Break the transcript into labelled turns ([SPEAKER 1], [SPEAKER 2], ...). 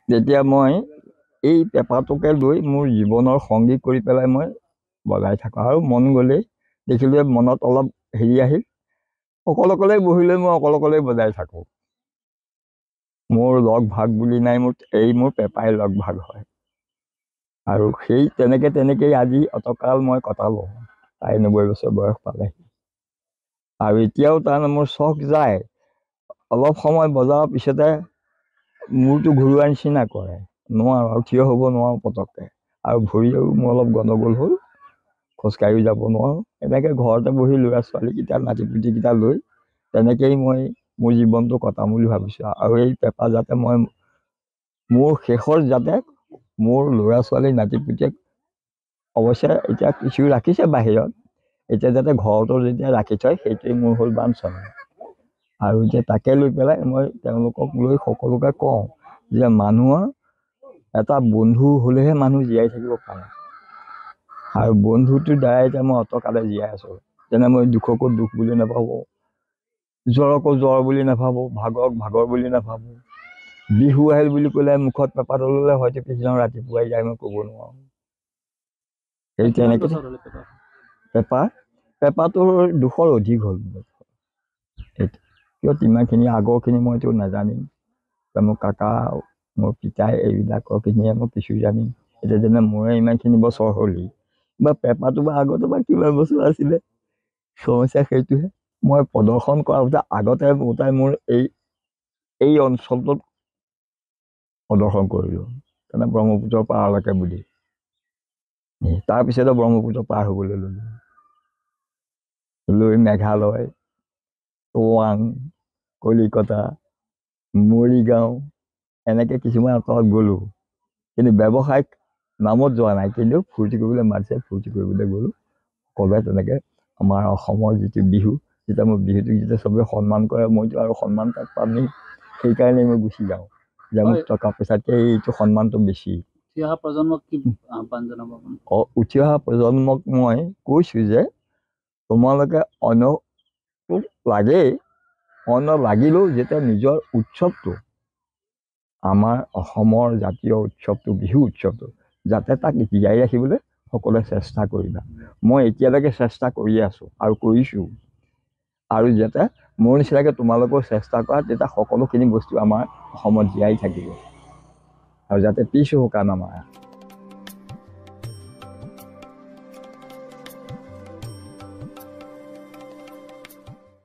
[SPEAKER 1] তেতিয়া মই এই পেপাটোকে লৈ মোৰ জীৱনৰ সংগী কৰি পেলাই মই বজাই থাকোঁ। আৰু মন গ'লেই দেখিলোঁ মনত অলপ হেৰি আহিল, অকলে বহি লৈ মই অকলে বজাই থাকোঁ। মোৰ লগ ভাগ বুলি নাই, মোৰ পেপাই লগ ভাগ হয়। আৰু সেই তেনেকেই আজি অতকাল মই কটালোঁ। 90 বছৰ বয়স পালেহি। আৰু এতিয়াও তাৰমানে মোৰ চখ যায়, অলপ সময় বজাৰৰ পিছতে মূৰটো ঘূৰোৱাৰ নিচিনা কৰে, নোৱাৰোঁ আৰু থিয় হ'ব নোৱাৰোঁ পটককৈ। আৰু ভৰিও মোৰ অলপ গণ্ডগোল হ'ল, খোজকাঢ়িও যাব নোৱাৰোঁ। এনেকৈ ঘৰতে বহি ল'ৰা ছোৱালীকেইটা নাতিপুতিকেইটা লৈ তেনেকেই মই মোৰ জীৱনটো কটাম বুলি ভাবিছোঁ। আৰু এই পেপা যাতে মই মোৰ শেষৰ যাতে মোৰ ল'ৰা ছোৱালী নাতিপুতিক অৱশ্যে এতিয়া কিছু ৰাখিছে বাহিৰত, এতিয়া যাতে ঘৰতো যেতিয়া ৰাখি থয় সেইটোৱে মোৰ হ'ল বাঞ্ছনা। আৰু এতিয়া তাকে লৈ পেলাই মই তেওঁলোকক লৈ সকলোকে কওঁ যে মানুহৰ এটা বন্ধু হ'লেহে মানুহ জীয়াই থাকিব পাৰে। আৰু বন্ধুটোৰ দ্বাৰাই এতিয়া মই অতকালে জীয়াই আছোঁ। যেনে মই দুখকো দুখ বুলি নাভাবোঁ, জ্বৰকো জ্বৰ বুলি নাভাবোঁ, ভাগৰক ভাগৰ বুলি নাভাবোঁ। বিহু আহিল বুলি ক'লে মুখত পেপাটো ল'লে হয়তো পিছদিনা ৰাতিপুৱাই যায়, মই ক'ব নোৱাৰোঁ। সেই তেনেকৈ পেপাটোৰ 200 অধিক হ'ল। কিয় ইমানখিনি আগৰখিনি মইতো নাজানিম, মোৰ কাকা মোৰ পিতাই এইবিলাকৰখিনিয়ে মই কিছু জানিম। এতিয়া যেনে মোৰে ইমানখিনি বছৰ হ'লেই বা পেপাটো বা আগতে বা কিমান বছৰ আছিলে, সমস্যা সেইটোহে। মই প্ৰদৰ্শন কৰাৰ পিছত আগতে মোৰ এই অঞ্চলটোত প্ৰদৰ্শন কৰিলোঁ, তাৰমানে ব্ৰহ্মপুত্ৰৰ পাৰলৈকে বুলি। তাৰপিছতে ব্ৰহ্মপুত্ৰ পাৰ হ'বলৈ ল'লোঁ, লৈ মেঘালয়, টাৱাং, কলিকতা, মৰিগাঁও এনেকৈ কিছুমান অঞ্চলত গ'লোঁ। কিন্তু ব্যৱসায়িক নামত যোৱা নাই, কিন্তু ফূৰ্তি কৰিবলৈ মাতিছে, ফূৰ্তি কৰিবলৈ গ'লোঁ। ক'লে তেনেকৈ আমাৰ অসমৰ যিটো বিহু, যেতিয়া মোৰ বিহুটোক যেতিয়া চবেই সন্মান কৰে, মইতো আৰু সন্মান তাত পামেই। সেইকাৰণে মই গুচি যাওঁ, যে মোক টকা পইচাতকৈ এইটো সন্মানটো বেছি। উঠি অহা প্ৰজন্মক কি আহ্বান জনাব? উঠি অহা প্ৰজন্মক মই কৈছোঁ যে তোমালোকে অন্যটো লাগেই, অন্য লাগিলেও যেতিয়া নিজৰ উৎসৱটো, আমাৰ অসমৰ জাতীয় উৎসৱটো বিহু উৎসৱটো যাতে তাক জীয়াই ৰাখিবলৈ সকলোৱে চেষ্টা কৰিবা। মই এতিয়ালৈকে চেষ্টা কৰি আছোঁ আৰু কৰিছোঁ। আৰু যাতে মোৰ নিচিনাকৈ তোমালোকেও চেষ্টা কৰা, তেতিয়া সকলোখিনি বস্তু আমাৰ অসমত জীয়াই থাকিব আৰু যাতে পিছ হুহুকা নামাৰা।